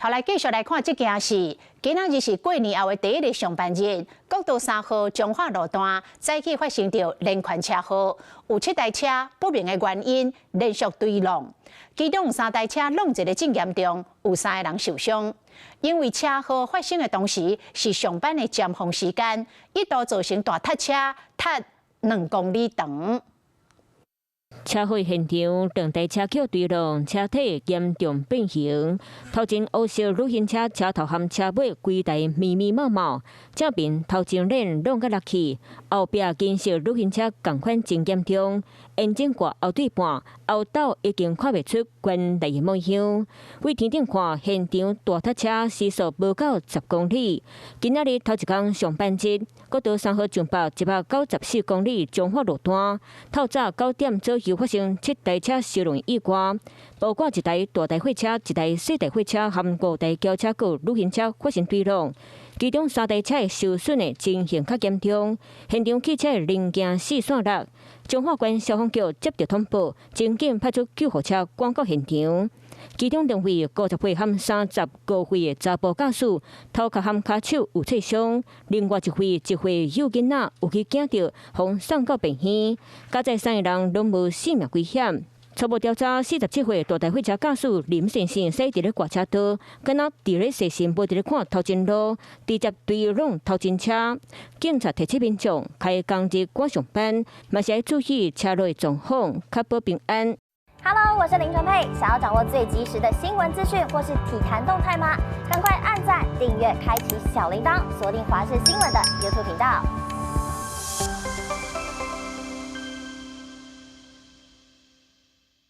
后来继续来看这件事。今仔日是过年后的第一个上班日，国道3号彰化路段早起发生着连环车祸，有7台车不明的原因连续追撞，其中有3台车弄一个真严重，有3个人受伤。因为车祸发生的同时是上班的尖峰时间，一度造成大塞车塞2公里长。 车祸现场，两台车桥对撞，车体严重变形。头前黑色旅行车车头含车尾规台密密麻麻，正面头前链弄甲落去，后壁金色旅行车同款真严重，引擎挂后对半，后斗已经看袂出原来的模样。为天顶看，现场大塞车时速无到10公里。今仔日头一天上班日，国道3号上北194公里彰化路段，透早9点左右发生7台车烧容意外，包括1台大台货车、1台小台货车含5台轿车和旅行车发生对撞，其中3台车受损的情形较严重，现场汽车的零件四散落。彰化县消防局接到通报，紧紧派出救护车赶到现场。其中2位50岁含35岁的查甫驾驶，头壳含骹手有挫伤；另外1岁幼囡仔有去惊到，互送到病院。加在3个人拢无性命危险。初步调查，47岁大台货车驾驶林先生驶伫咧挂车道，敢若伫咧细心无伫咧看头前路，直接追撞头前车。警察提醒民众开工日赶上班，嘛是要注意车内状况，确保平安。Hello， 我是林纯佩。想要掌握最及时的新闻资讯或是体坛动态吗？赶快按赞、订阅、开启小铃铛，锁定华视新闻的 YouTube 频道。